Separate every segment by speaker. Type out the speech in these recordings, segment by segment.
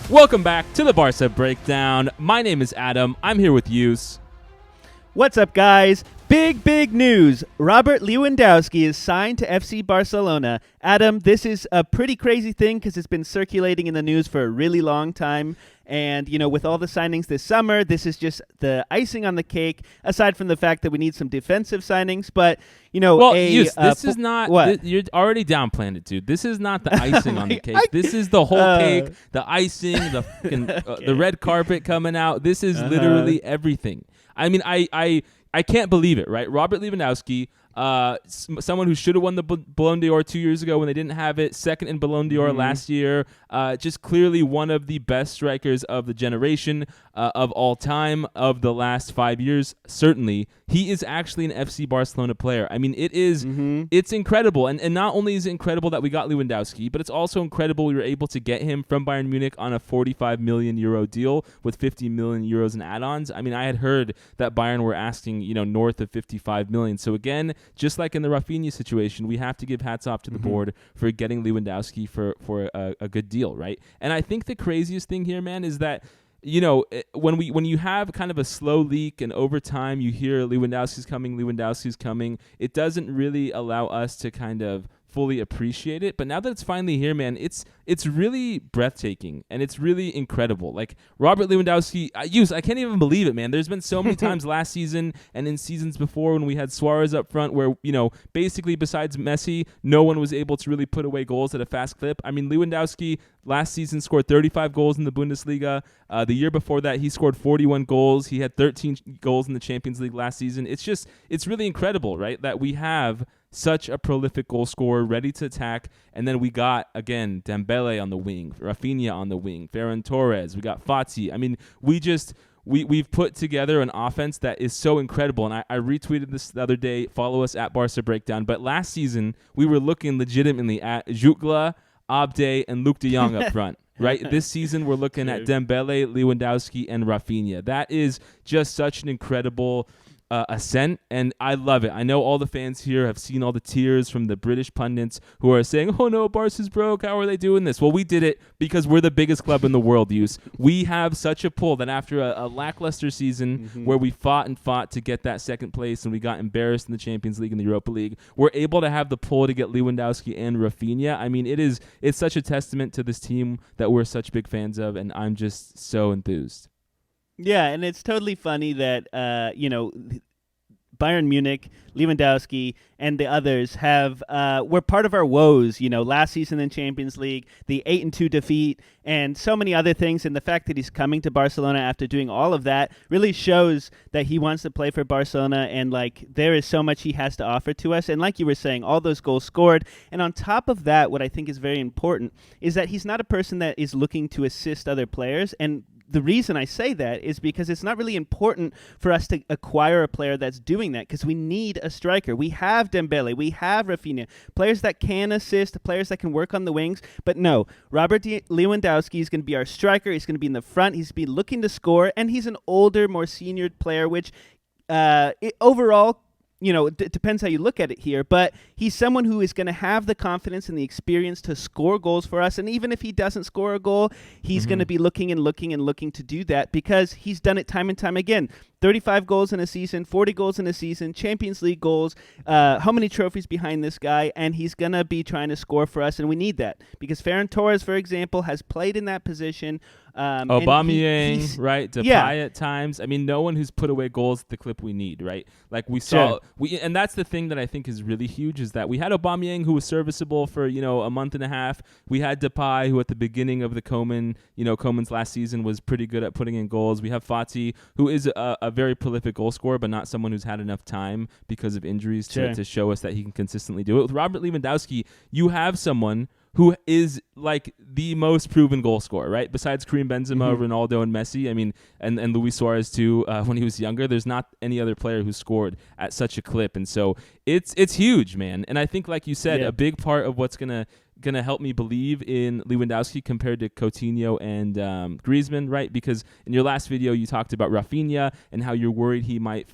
Speaker 1: Welcome back to the Barca Breakdown. My name is Adam. I'm here with Yus.
Speaker 2: What's up, guys? Big news. Robert Lewandowski is signed to FC Barcelona. Adam, this is a pretty crazy thing because it's been circulating in the news for a really long time. And, you know, with all the signings this summer, this is just the icing on the cake, aside from the fact that we need some defensive signings. But, you know,
Speaker 1: this is not – you're already downplaying it, dude. This is not the icing on the cake. This is the whole cake, the icing, the red carpet coming out. This is literally everything. I mean, I can't believe it, right? Robert Lewandowski, someone who should have won the Ballon d'Or 2 years ago when they didn't have it, second in Ballon d'Or last year, just clearly one of the best strikers of the generation, of all time, of the last 5 years, certainly. He is actually an FC Barcelona player. I mean, it's incredible. And not only is it incredible that we got Lewandowski, but it's also incredible we were able to get him from Bayern Munich on a 45 million euro deal with 50 million euros in add-ons. I mean, I had heard that Bayern were asking, north of 55 million. So again, just like in the Raphinha situation, we have to give hats off to the board for getting Lewandowski for a good deal, right? And I think the craziest thing here, man, is that when you have kind of a slow leak and over time you hear Lewandowski's coming, it doesn't really allow us to kind of fully appreciate it. But now that it's finally here, man, it's really breathtaking and it's really incredible. Like Robert Lewandowski, I can't even believe it, man. There's been so many times last season and in seasons before when we had Suarez up front where, basically besides Messi, no one was able to really put away goals at a fast clip. I mean, Lewandowski last season scored 35 goals in the Bundesliga. The year before that, he scored 41 goals. He had 13 goals in the Champions League last season. It's really incredible, right, that we have such a prolific goal scorer ready to attack. And then we got, again, Dembele on the wing, Raphinha on the wing, Ferran Torres. We got Fati. I mean, we've put together an offense that is so incredible. And I retweeted this the other day. Follow us at Barca Breakdown. But last season, we were looking legitimately at Jutgla, Abde, and Luke de Jong up front. Right? This season, we're looking at Dembele, Lewandowski, and Raphinha. That is just such an incredible ascent, and I love it. I know all the fans here have seen all the tears from the British pundits who are saying, oh no, Barca's broke, how are they doing this? Well, we did it because we're the biggest club in the world, Yus. We have such a pull that after a lackluster season where we fought to get that second place and we got embarrassed in the Champions League and the Europa League, we're able to have the pull to get Lewandowski and Raphinha. I mean, it's such a testament to this team that we're such big fans of, and I'm just so enthused.
Speaker 2: Yeah, and it's totally funny that, Bayern Munich, Lewandowski, and the others were part of our woes, last season in Champions League, the 8-2 defeat, and so many other things. And the fact that he's coming to Barcelona after doing all of that really shows that he wants to play for Barcelona, and there is so much he has to offer to us. And like you were saying, all those goals scored. And on top of that, what I think is very important is that he's not a person that is looking to assist other players. And the reason I say that is because it's not really important for us to acquire a player that's doing that, because we need a striker. We have Dembele, we have Raphinha, players that can assist, players that can work on the wings. But no, Robert Lewandowski is going to be our striker. He's going to be in the front. He's going to be looking to score, and he's an older, more senior player, which overall, it depends how you look at it here, but he's someone who is going to have the confidence and the experience to score goals for us. And even if he doesn't score a goal, he's going to be looking to do that because he's done it time and time again. 35 goals in a season, 40 goals in a season, Champions League goals, how many trophies behind this guy, and he's going to be trying to score for us, and we need that because Ferran Torres, for example, has played in that position.
Speaker 1: Aubameyang, right? Depay at times. I mean, no one who's put away goals at the clip we need, right? Like we saw, and that's the thing that I think is really huge is that we had Aubameyang who was serviceable for, a month and a half. We had Depay who at the beginning of the Koeman's last season was pretty good at putting in goals. We have Fati who is a very prolific goal scorer, but not someone who's had enough time because of injuries to show us that he can consistently do it. With Robert Lewandowski, you have someone who is like the most proven goal scorer, right? Besides Karim Benzema, Ronaldo, and Messi, I mean, and Luis Suarez too, when he was younger, there's not any other player who scored at such a clip. And so it's huge, man. And I think, like you said, a big part of what's gonna help me believe in Lewandowski compared to Coutinho and Griezmann, right? Because in your last video, you talked about Raphinha and how you're worried he might,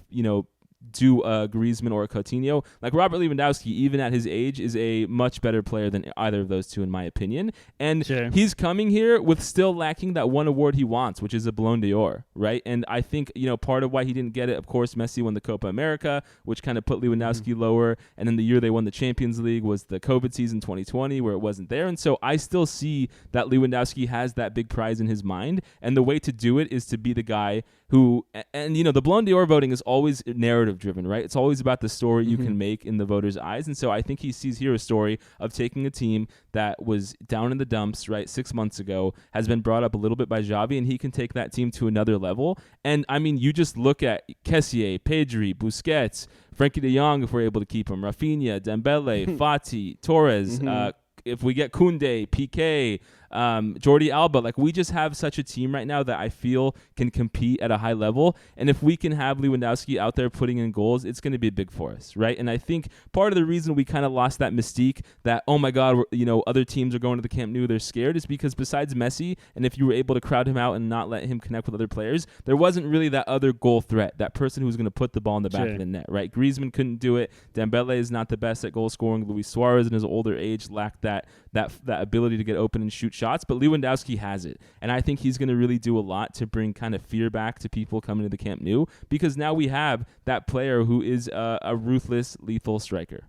Speaker 1: do a Griezmann or a Coutinho. Like Robert Lewandowski, even at his age, is a much better player than either of those two, in my opinion. And he's coming here with still lacking that one award he wants, which is a Ballon d'Or, right? And I think, part of why he didn't get it, of course, Messi won the Copa America, which kind of put Lewandowski lower. And then the year they won the Champions League was the COVID season 2020, where it wasn't there. And so I still see that Lewandowski has that big prize in his mind. And the way to do it is to be the guy who, and the Ballon d'Or voting is always narrative driven, right? It's always about the story you can make in the voters' eyes. And so I think he sees here a story of taking a team that was down in the dumps, right, 6 months ago, has been brought up a little bit by Xavi, and he can take that team to another level. And I mean, you just look at Kessié, Pedri, Busquets, Frankie de Jong, if we're able to keep him, Raphinha, Dembele, Fati, Torres, if we get Koundé, Piqué, Jordi Alba, like we just have such a team right now that I feel can compete at a high level. And if we can have Lewandowski out there putting in goals, it's going to be big for us, right? And I think part of the reason we kind of lost that mystique that, oh my God, other teams are going to the Camp Nou, they're scared, is because besides Messi, and if you were able to crowd him out and not let him connect with other players, there wasn't really that other goal threat, that person who was going to put the ball in the back of the net, right? Griezmann couldn't do it. Dembele is not the best at goal scoring. Luis Suarez in his older age lacked that ability to get open and shoot shots, but Lewandowski has it. And I think he's going to really do a lot to bring kind of fear back to people coming to the Camp Nou, because now we have that player who is a ruthless, lethal striker.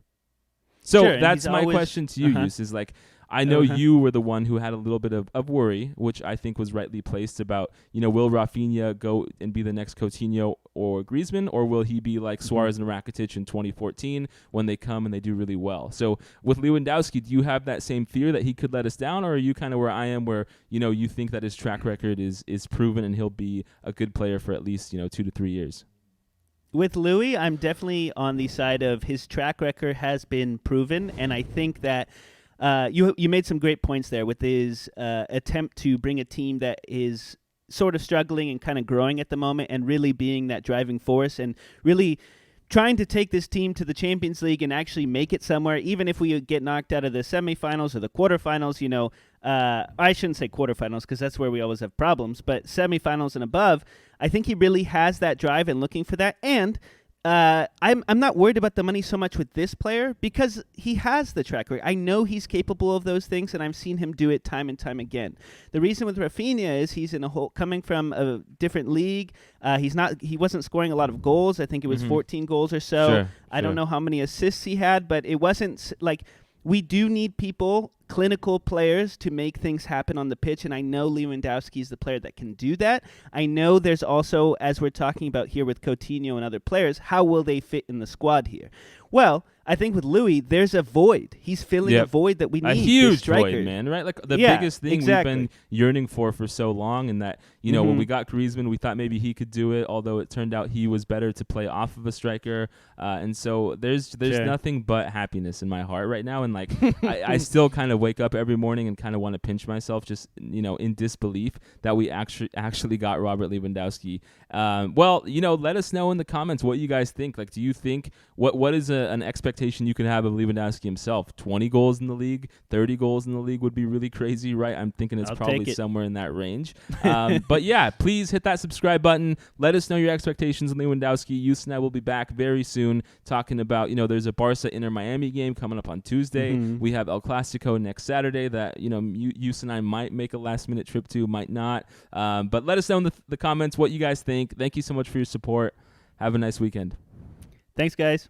Speaker 1: So that's my question to you, Yus, is like, I know you were the one who had a little bit of worry, which I think was rightly placed, about, will Raphinha go and be the next Coutinho or Griezmann, or will he be like Suarez and Rakitic in 2014 when they come and they do really well? So with Lewandowski, do you have that same fear that he could let us down, or are you kind of where I am, where, you think that his track record is proven and he'll be a good player for at least, 2 to 3 years?
Speaker 2: With Louis, I'm definitely on the side of his track record has been proven, and I think that you made some great points there with his attempt to bring a team that is sort of struggling and kind of growing at the moment, and really being that driving force, and really trying to take this team to the Champions League and actually make it somewhere, even if we get knocked out of the semifinals or the quarterfinals. I shouldn't say quarterfinals because that's where we always have problems, but semifinals and above. I think he really has that drive and looking for that. And I'm not worried about the money so much with this player, because he has the track record. I know he's capable of those things, and I've seen him do it time and time again. The reason with Raphinha is he's coming from a different league. He wasn't scoring a lot of goals. I think it was 14 goals or so. I don't know how many assists he had, but it wasn't like, we do need people, clinical players, to make things happen on the pitch, and I know Lewandowski is the player that can do that. I know there's also, as we're talking about here with Coutinho and other players, how will they fit in the squad here? Well, I think with Louis, there's a void. He's filling a void that we need.
Speaker 1: A huge void, man, right? Like the biggest thing we've been yearning for so long, and that, when we got Griezmann, we thought maybe he could do it, although it turned out he was better to play off of a striker. And so there's nothing but happiness in my heart right now. And like, I still kind of wake up every morning and kind of want to pinch myself, just, in disbelief that we actually got Robert Lewandowski. Let us know in the comments what you guys think. Like, do you think, what is an expectation you could have of Lewandowski himself? 20 goals in the league, 30 goals in the league would be really crazy, right? I'm thinking it's probably somewhere in that range. But yeah, please hit that subscribe button. Let us know your expectations on Lewandowski. Yus and I will be back very soon talking about, there's a Barca Inter Miami game coming up on Tuesday. We have El Clasico next Saturday that, Yus and I might make a last minute trip to, might not. But let us know in the comments what you guys think. Thank you so much for your support. Have a nice weekend.
Speaker 2: Thanks, guys.